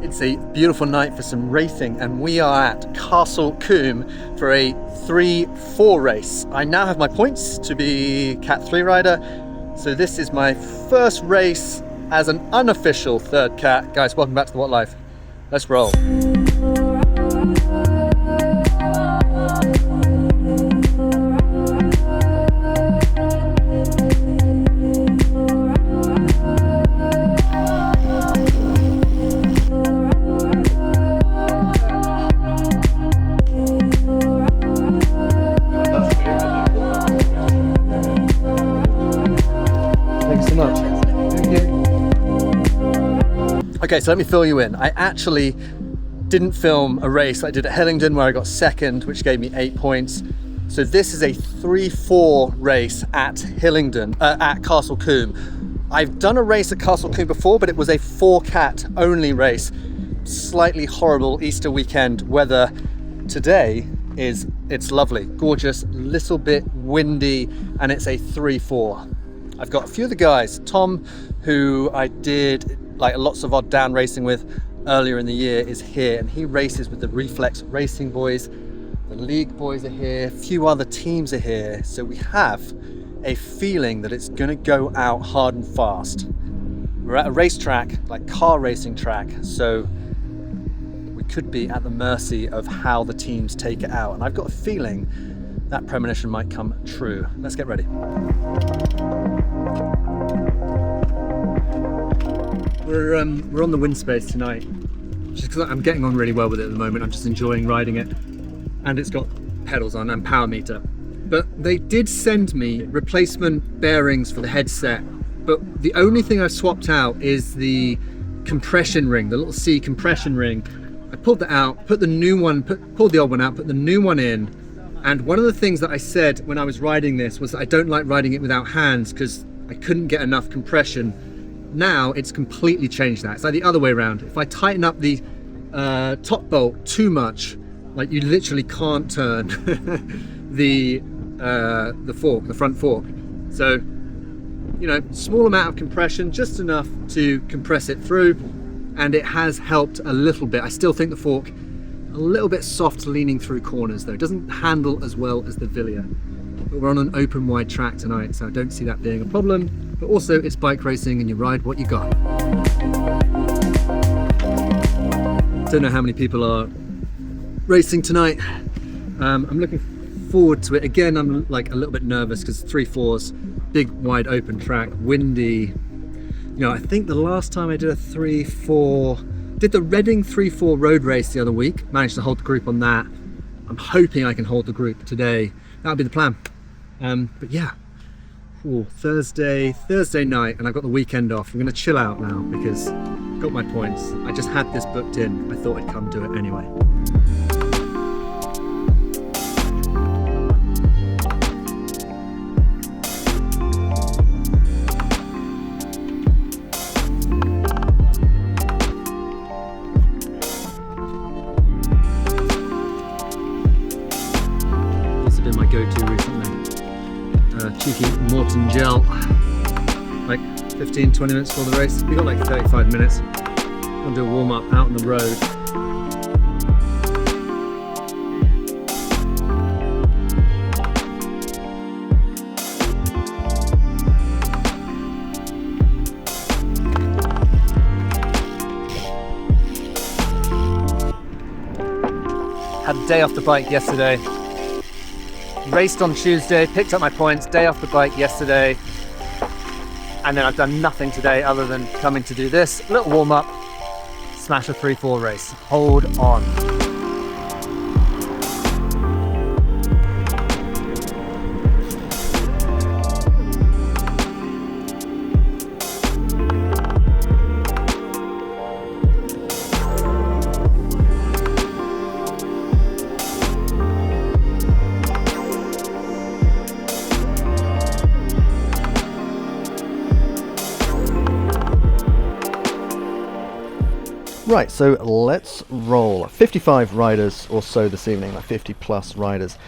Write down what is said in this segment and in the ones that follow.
It's a beautiful night for some racing, and we are at Castle Combe for a 3-4 race. I now have my points to be Cat 3 rider, so this is my first race as an unofficial third cat. Guys, welcome back to the What Life. Let's roll. Okay, so let me fill you in. I actually didn't film a race I did at Hillingdon where I got second, which gave me 8 points. So this is a 3-4 race at Hillingdon, at Castle Combe. I've done a race at Castle Combe before, but it was a 4-cat only race. Slightly horrible Easter weekend weather. Today it's lovely, gorgeous, little bit windy, and it's a 3-4. I've got a few of the guys. Tom, who I did like lots of odd down racing with earlier in the year, is here, and he races with the Reflex Racing boys. The League boys are here, a few other teams are here, so we have a feeling that it's going to go out hard and fast. We're at a racetrack, like car racing track, so we could be at the mercy of how the teams take it out, and I've got a feeling that premonition might come true. Let's get ready. We're on the wind space tonight, just because I'm getting on really well with it at the moment. I'm just enjoying riding it, and it's got pedals on and power meter. But they did send me replacement bearings for the headset, but the only thing I've swapped out is the compression ring, the little C compression ring. I pulled that out, put the new one, pulled the old one out, put the new one in. And one of the things that I said when I was riding this was that I don't like riding it without hands because I couldn't get enough compression. Now it's completely changed that. It's like the other way around. If I tighten up the top bolt too much, like you literally can't turn the fork, the front fork. So, you know, small amount of compression, just enough to compress it through, and it has helped a little bit. I still think the fork a little bit soft leaning through corners though. It doesn't handle as well as the Villia. But we're on an open wide track tonight, so I don't see that being a problem. But also it's bike racing and you ride what you got. Don't know how many people are racing tonight. I'm looking forward to it. Again, I'm like a little bit nervous because 3-4s, big wide open track, windy. You know, I think the last time I did a 3-4, did the Reading 3-4 road race the other week, managed to hold the group on that. I'm hoping I can hold the group today. That'll be the plan. But yeah, Thursday night, and I've got the weekend off. I'm gonna chill out now because I've got my points. I just had this booked in. I thought I'd come do it anyway. This has been my go-to recently. Cheeky Morton gel, like 15-20 minutes before the race. We got like 35 minutes. I'll do a warm-up out on the road. Had a day off the bike yesterday. Raced on Tuesday, picked up my points, day off the bike yesterday, and then I've done nothing today other than coming to do this little warm-up, smash a 3-4 race. Hold on. Right, so let's roll. 55 riders or so this evening, like 50 plus riders.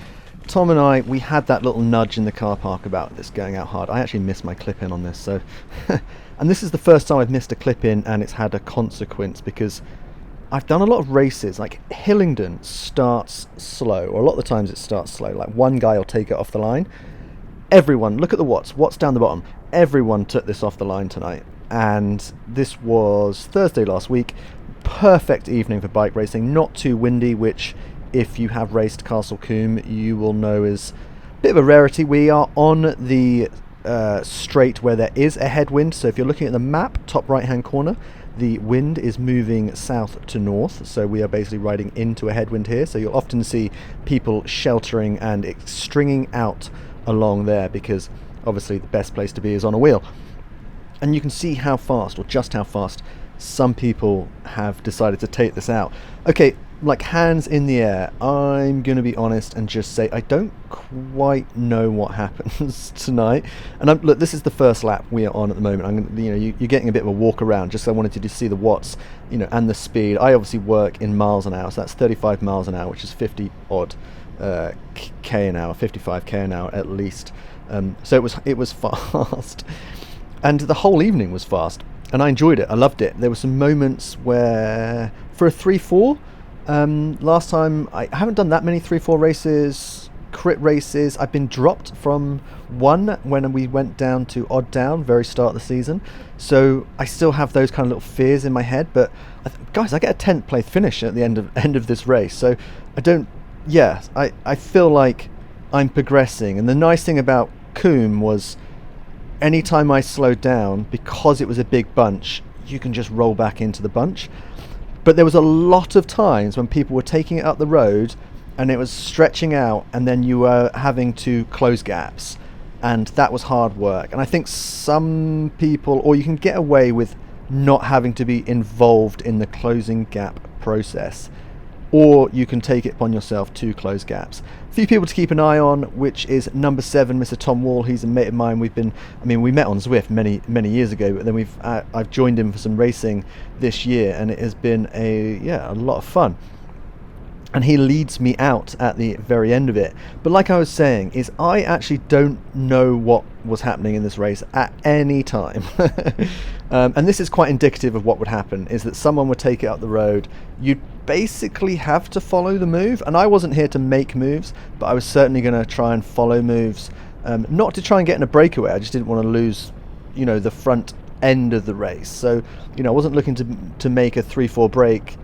Tom and I, we had that little nudge in the car park about this going out hard. I actually missed my clip in on this, so and this is the first time I've missed a clip in and it's had a consequence, because I've done a lot of races, like Hillingdon starts slow, or a lot of the times it starts slow, like one guy will take it off the line. Everyone, look at the watts down the bottom, everyone took this off the line tonight, and this was Thursday last week. Perfect evening for bike racing, not too windy, which if you have raced Castle Combe you will know is a bit of a rarity. We are on the straight where there is a headwind, so if you're looking at the map, top right hand corner, the wind is moving south to north, so we are basically riding into a headwind here. So you'll often see people sheltering and stringing out along there, because obviously the best place to be is on a wheel. And you can see how fast, or just how fast, some people have decided to take this out. Okay, like hands in the air, I'm going to be honest and just say I don't quite know what happens tonight. And look, this is the first lap we are on at the moment. You're getting a bit of a walk around, just so I wanted to just see the watts, and the speed. I obviously work in miles an hour, so that's 35 miles an hour, which is 50 odd k an hour, 55k an hour at least. So it was fast, and the whole evening was fast, and I enjoyed it. I loved it. There were some moments where for a 3-4. Last time, I haven't done that many 3-4 races, crit races. I've been dropped from one when we went down to odd down, very start of the season. So I still have those kind of little fears in my head. But guys, I get a 10th place finish at the end of this race. So I feel like I'm progressing. And the nice thing about Combe was, anytime I slowed down, because it was a big bunch, you can just roll back into the bunch. But there was a lot of times when people were taking it up the road and it was stretching out, and then you were having to close gaps, and that was hard work. And I think some people, or you can get away with not having to be involved in the closing gap process, or you can take it upon yourself to close gaps. A few people to keep an eye on, which is number 7, Mr. Tom Wall. He's a mate of mine. We met on Zwift many years ago, but then I've joined him for some racing this year, and it has been a lot of fun. And he leads me out at the very end of it. But like I was saying, is I actually don't know what was happening in this race at any time. And this is quite indicative of what would happen, is that someone would take it up the road. You'd basically have to follow the move. And I wasn't here to make moves, but I was certainly going to try and follow moves. Not to try and get in a breakaway. I just didn't want to lose, the front end of the race. So, I wasn't looking to make a 3-4 break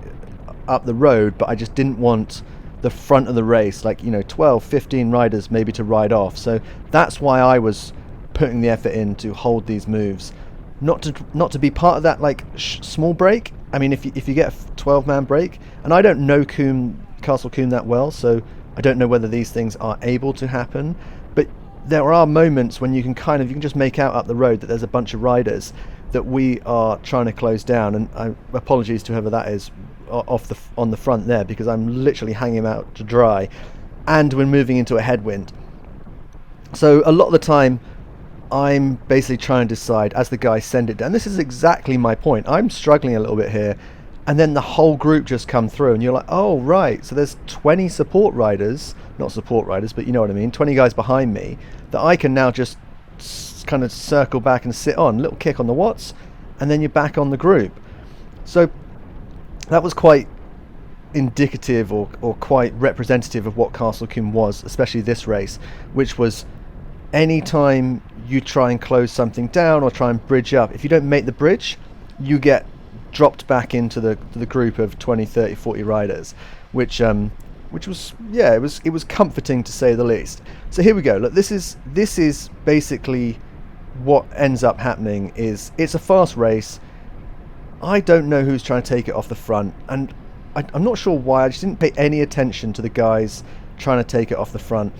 up the road, but I just didn't want the front of the race, 12, 15 riders maybe to ride off. So that's why I was putting the effort in to hold these moves, not to be part of that small break. I mean, if you get a 12-man break, and I don't know Castle Combe that well, so I don't know whether these things are able to happen, but there are moments when you can just make out up the road that there's a bunch of riders that we are trying to close down. And apologies to whoever that is on the front there, because I'm literally hanging him out to dry, and we're moving into a headwind. So a lot of the time I'm basically trying to decide as the guys send it down. This is exactly my point. I'm struggling a little bit here, and then the whole group just come through, and you're like, oh right, so there's 20 support riders, not support riders, but you know what I mean, 20 guys behind me that I can now just kind of circle back and sit on, little kick on the watts, and then you're back on the group. So that was quite indicative or quite representative of what Castle Combe was, especially this race, which was any time you try and close something down or try and bridge up, if you don't make the bridge, you get dropped back into the group of 20, 30, 40 riders, which was it was comforting to say the least. So here we go. Look, this is basically what ends up happening. Is it's a fast race. I don't know who's trying to take it off the front, and I'm not sure why. I just didn't pay any attention to the guys trying to take it off the front.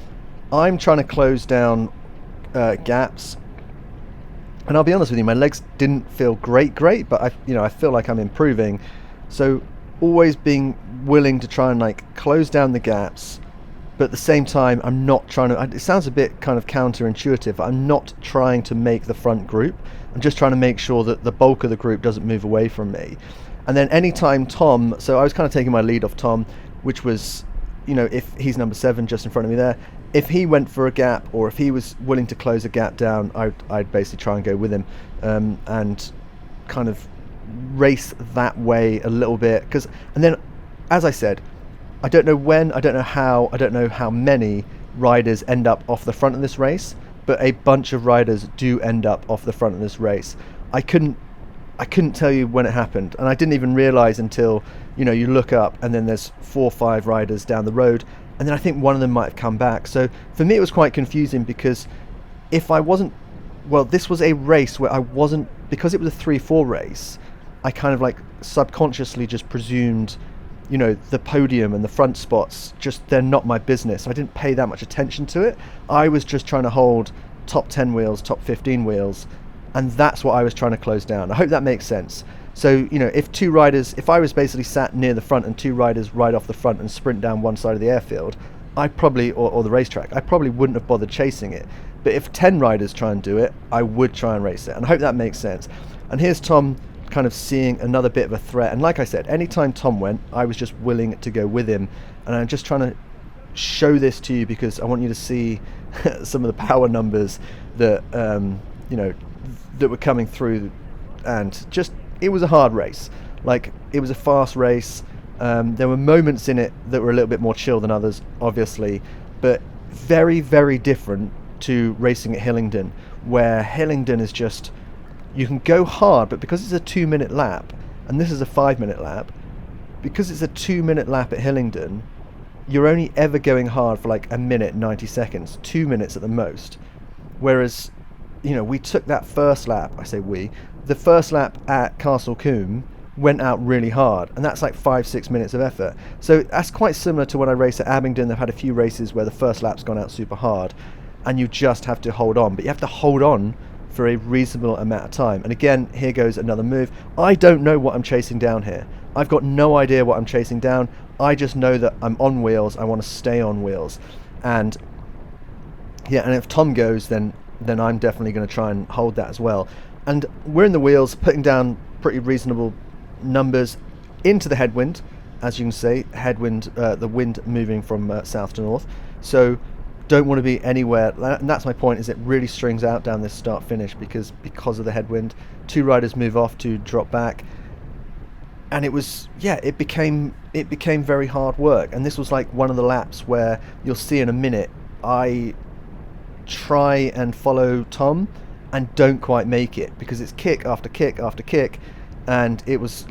I'm trying to close down gaps, and I'll be honest with you, my legs didn't feel great, but I feel like I'm improving. So always being willing to try and close down the gaps, but at the same time I'm not trying to, it sounds a bit kind of counterintuitive, I'm not trying to make the front group. I'm just trying to make sure that the bulk of the group doesn't move away from me. And then anytime Tom, so I was kind of taking my lead off Tom, which was, if he's number 7 just in front of me there, if he went for a gap, or if he was willing to close a gap down, I'd basically try and go with him, and kind of race that way a little bit, and then, as I said, I don't know when, I don't know how many riders end up off the front of this race, but a bunch of riders do end up off the front of this race. I couldn't tell you when it happened, and I didn't even realize until, you look up and then there's 4 or 5 riders down the road, and then I think one of them might have come back. So for me it was quite confusing, because if I wasn't, well, this was a race where I wasn't, because it was a 3-4 race, I kind of like subconsciously just presumed, the podium and the front spots, they're not my business. I didn't pay that much attention to it. I was just trying to hold top 10 wheels, top 15 wheels, and that's what I was trying to close down. I hope that makes sense. So, if I was basically sat near the front and 2 riders ride off the front and sprint down one side of the airfield, I probably, or the racetrack, I probably wouldn't have bothered chasing it. But if 10 riders try and do it, I would try and race it. And I hope that makes sense. And here's Tom kind of seeing another bit of a threat. And like I said, anytime Tom went, I was just willing to go with him. And I'm just trying to show this to you because I want you to see some of the power numbers that, that were coming through. And just, it was a hard race. Like, it was a fast race. There were moments in it that were a little bit more chill than others, obviously, but very, very different to racing at Hillingdon, where Hillingdon is just, you can go hard, but because it's a 2-minute lap, and this is a 5-minute lap, because it's a 2-minute lap at Hillingdon, you're only ever going hard for like 1 minute 90 seconds, 2 minutes at the most. Whereas, we took that first lap, the first lap at Castle Combe went out really hard, and that's like 5-6 minutes of effort. So that's quite similar to when I race at Abingdon. They've had a few races where the first lap's gone out super hard, and you just have to hold on, but you have to hold on for a reasonable amount of time. And again, here goes another move. I don't know what I'm chasing down here. I've got no idea what I'm chasing down. I just know that I'm on wheels. I want to stay on wheels. And yeah, and if Tom goes, then I'm definitely going to try and hold that as well. And we're in the wheels, putting down pretty reasonable numbers into the headwind, as you can see, headwind, the wind moving from south to north. So don't want to be anywhere, and that's my point, is it really strings out down this start finish because of the headwind. 2 riders move off to drop back, and it was, it became very hard work. And this was like one of the laps where you'll see in a minute I try and follow Tom and don't quite make it, because it's kick after kick after kick, and it was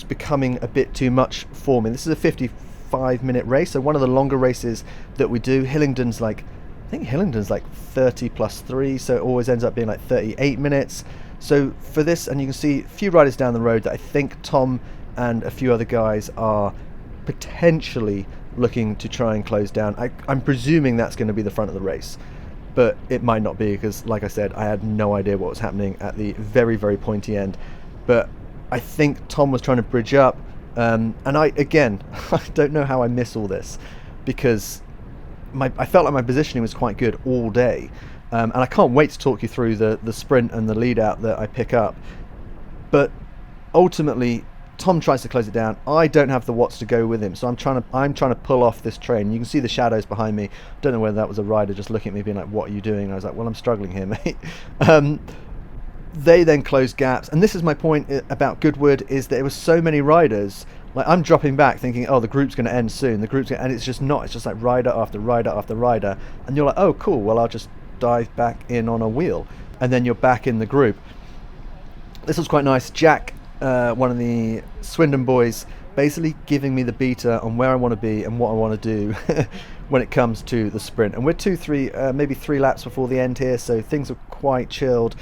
becoming a bit too much for me. This is a 55-minute race, so one of the longer races that we do. Hillingdon's like 30 plus 3, so it always ends up being like 38 minutes. So for this, and you can see a few riders down the road that I think Tom and a few other guys are potentially looking to try and close down. I'm presuming that's going to be the front of the race, but it might not be, because like I said, I had no idea what was happening at the very, very pointy end. But I think Tom was trying to bridge up, and I don't know how I miss all this, because I felt like my positioning was quite good all day, and I can't wait to talk you through the sprint and the lead out that I pick up. But ultimately, Tom tries to close it down. I don't have the watts to go with him, so I'm trying to pull off this train. You can see the shadows behind me. Don't know whether that was a rider just looking at me being like, "What are you doing?" And I was like, "Well, I'm struggling here, mate." They then closed gaps, and this is my point about Goodwood, is that there were so many riders. Like, I'm dropping back thinking, oh, the group's going to end soon. And it's just not. It's just like rider after rider after rider, and you're like, oh, cool. Well, I'll just dive back in on a wheel, and then you're back in the group. This was quite nice. Jack, one of the Swindon boys, basically giving me the beta on where I want to be and what I want to do when it comes to the sprint. And we're maybe 3 laps before the end here, so things are quite chilled.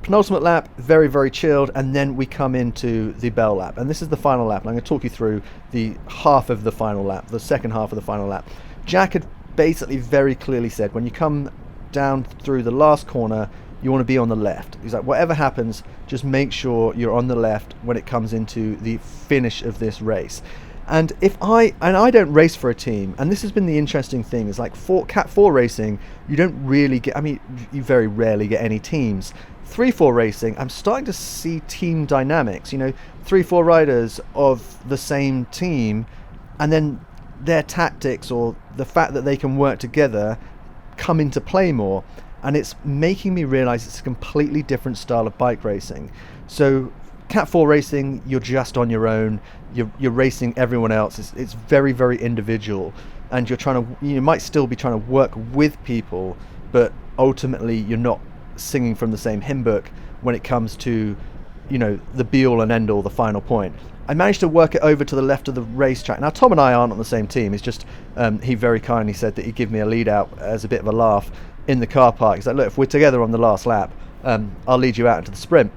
Penultimate lap, very, very chilled, and then we come into the bell lap, and this is the final lap, and I'm going to talk you through the half of the final lap, the second half of the final lap. Jack had basically very clearly said, when you come down through the last corner, you want to be on the left. He's like, whatever happens, just make sure you're on the left when it comes into the finish of this race. And I don't race for a team, and this has been the interesting thing, is like Cat 4 racing, you don't really get, you very rarely get any teams. 3-4 racing, I'm starting to see team dynamics, 3-4 riders of the same team, and then their tactics or the fact that they can work together come into play more, and it's making me realize it's a completely different style of bike racing. So Cat 4 racing, you're just on your own. You're racing everyone else. It's very, very individual, and you might still be trying to work with people, but ultimately you're not singing from the same hymn book when it comes to, the be all and end all, the final point. I managed to work it over to the left of the racetrack. Now, Tom and I aren't on the same team. It's just he very kindly said that he'd give me a lead out as a bit of a laugh in the car park. He's like, look, if we're together on the last lap, I'll lead you out into the sprint.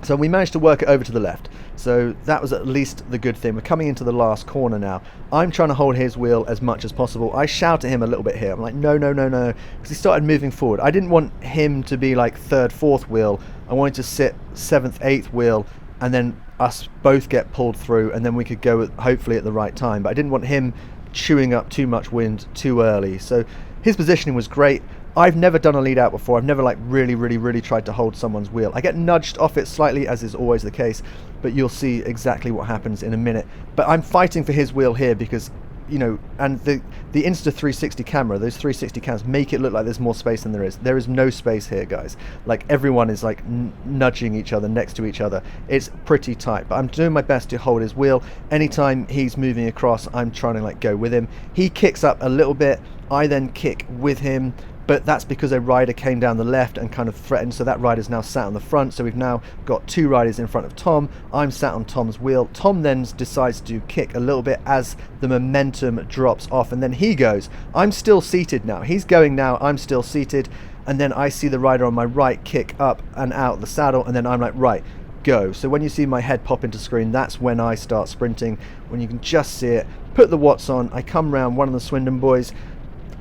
So we managed to work it over to the left. So that was at least the good thing. We're coming into the last corner now. I'm trying to hold his wheel as much as possible. I shout at him a little bit here. I'm like, no, because he started moving forward. I didn't want him to be like third, fourth wheel. I wanted to sit seventh, eighth wheel, and then us both get pulled through, and then we could go hopefully at the right time. But I didn't want him chewing up too much wind too early. So his positioning was great. I've never done a lead out before. I've never really tried to hold someone's wheel. I get nudged off it slightly, as is always the case, but you'll see exactly what happens in a minute. But I'm fighting for his wheel here because, and the Insta360 camera, those 360 cams make it look like there's more space than there is. There is no space here, guys. Like, everyone is like nudging each other next to each other. It's pretty tight, but I'm doing my best to hold his wheel. Anytime he's moving across, I'm trying to go with him. He kicks up a little bit. I then kick with him. But that's because a rider came down the left and kind of threatened, so that rider's now sat on the front. So we've now got two riders in front of Tom. I'm sat on Tom's wheel. Tom then decides to kick a little bit as the momentum drops off, and then he goes. I'm still seated now. He's going now. I'm still seated. And then I see the rider on my right kick up and out the saddle, and then I'm like, right, go. So when you see my head pop into screen, that's when I start sprinting, when you can just see it. Put the watts on. I come round one of the Swindon boys.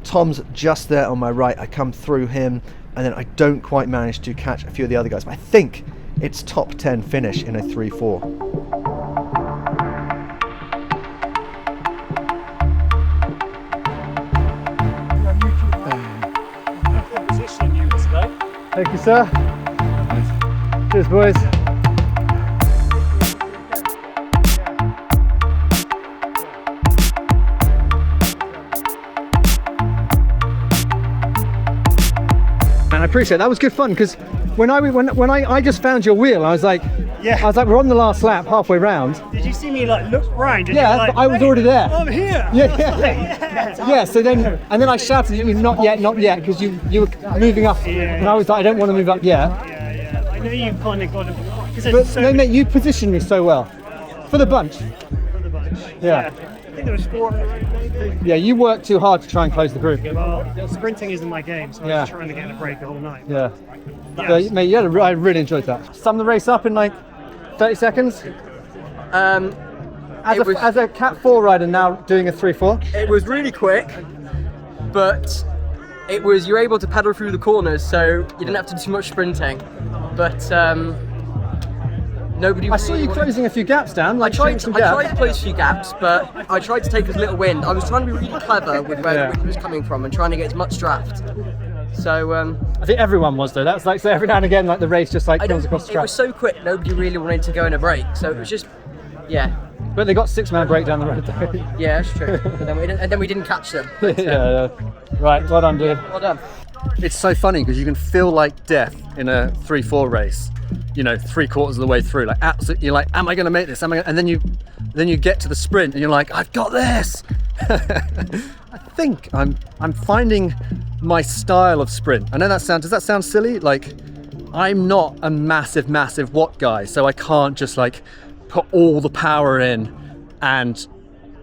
Tom's just there on my right. I come through him, and then I don't quite manage to catch a few of the other guys, but I think it's top 10 finish in a 3-4. Thank you, sir. Cheers, boys. I appreciate it. That was good fun, because when I just found your wheel, I was like, we're on the last lap, halfway round. Did you see me look round? Yeah, but I was already there. I'm here. Yeah. So then I shouted at you, not yet, because you were moving up, and I was like, I don't want to move up yet. Yeah. I know you've kind of got to. But no, mate, you positioned me so well for the bunch. Yeah. I think there was 4 maybe. Yeah, you worked too hard to try and close the group. Well, sprinting isn't my game, so I was trying to get a break the whole night. Yeah. So, mate, I really enjoyed that. Sum the race up in 30 seconds. As a Cat 4 rider now doing a 3-4. It was really quick, but you're able to pedal through the corners, so you didn't have to do too much sprinting. But nobody. I saw you closing a few gaps down. I tried to close a few gaps, but I tried to take as little wind. I was trying to be really clever with where the wind was coming from and trying to get as much draft. So I think everyone was though. That's so every now and again, the race just comes across the track. It was so quick, nobody really wanted to go in a break. So it was just, But they got 6-man break down the road though. Yeah, that's true. and then we didn't catch them. Yeah. Right, well done, dude. Well done. It's so funny because you can feel like death in a 3-4 race. 3/4 of the way through, absolutely, you're like, am I going to make this? And then you get to the sprint and you're like, I've got this. I think I'm finding my style of sprint. I know does that sound silly? I'm not a massive watt guy, so I can't just put all the power in, and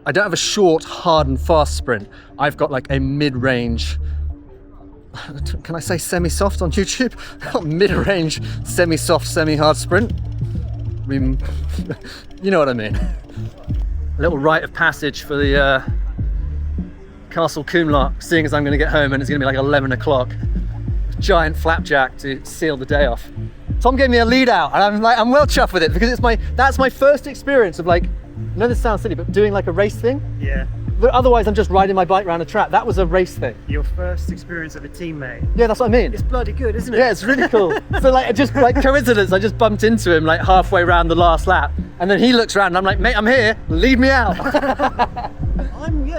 I don't have a short, hard and fast sprint. I've got a mid-range, can I say semi-soft on YouTube? Mid-range, semi-soft, semi-hard sprint. I mean, you know what I mean. A little rite of passage for the Castle Combe, seeing as I'm going to get home and it's going to be 11 o'clock. Giant flapjack to seal the day off. Tom gave me a lead out, and I'm well chuffed with it, because that's my first experience of I know this sounds silly, but doing a race thing. Yeah. But otherwise, I'm just riding my bike around a track. That was a race thing. Your first experience of a teammate. Yeah, that's what I mean. It's bloody good, isn't it? Yeah, it's really cool. So just coincidence, I just bumped into him halfway around the last lap, and then he looks around and I'm like, mate, I'm here, lead me out.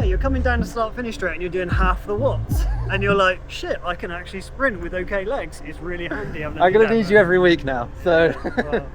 You're coming down the start finish straight and you're doing half the watts. and you're like, shit, I can actually sprint with okay legs. It's really handy. I'm going to need you every week now. So,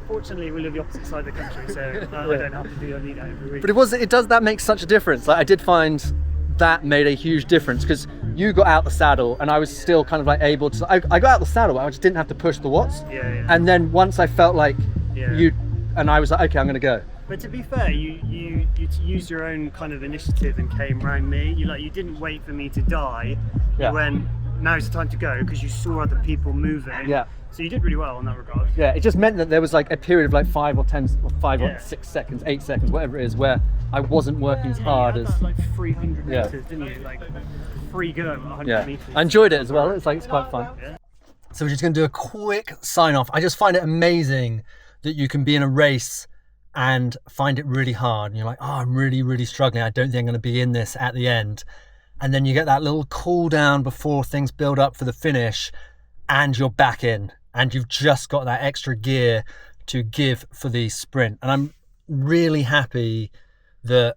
fortunately, we live the opposite side of the country, so I don't have to need that every week. but that makes such a difference. Like, I did find that made a huge difference because you got out the saddle and I was still kind of like able to. I got out the saddle, but I just didn't have to push the watts. Yeah. And then once I felt like and I was like, okay, I'm going to go. But to be fair, you used your own kind of initiative and came round me. You didn't wait for me to die. Yeah. You went, now's the time to go, because you saw other people moving. Yeah. So you did really well in that regard. Yeah, it just meant that there was like a period of like 5 or 6 seconds, 8 seconds, whatever it is, where I wasn't working as hard you as. had that, like 300 meters, didn't you? Like free go at 100 meters. I enjoyed it as well. It's quite fun. Yeah. So we're just going to do a quick sign off. I just find it amazing that you can be in a race and find it really hard. And you're like, oh, I'm really, really struggling. I don't think I'm going to be in this at the end. And then you get that little cool down before things build up for the finish and you're back in. And you've just got that extra gear to give for the sprint. And I'm really happy that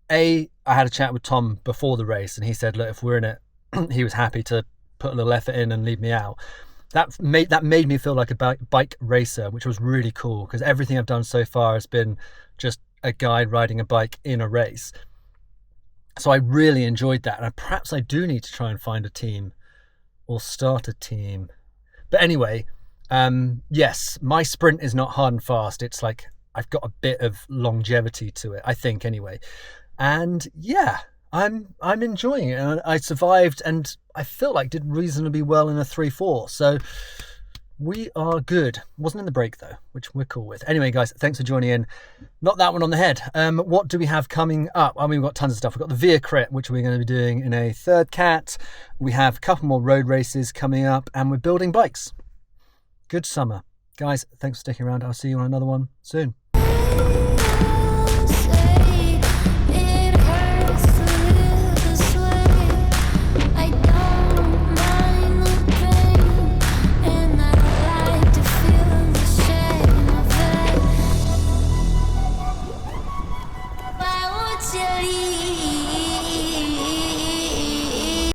I had a chat with Tom before the race and he said, look, if we're in it, he was happy to put a little effort in and leave me out. That made me feel like a bike racer, which was really cool because everything I've done so far has been just a guy riding a bike in a race. So I really enjoyed that. And perhaps I do need to try and find a team or start a team. But anyway, yes, my sprint is not hard and fast. It's like I've got a bit of longevity to it, I think, anyway. And yeah, I'm enjoying it. And I survived and I feel like did reasonably well in a 3-4. So we are good. Wasn't in the break though, which we're cool with. Anyway, guys, thanks for joining in. Not that one on the head. What do we have coming up? I mean, we've got tons of stuff. We've got the Via Crit, which we're going to be doing in a third cat. We have a couple more road races coming up and we're building bikes. Good summer. Guys, thanks for sticking around. I'll see you on another one soon. Why won't you leave?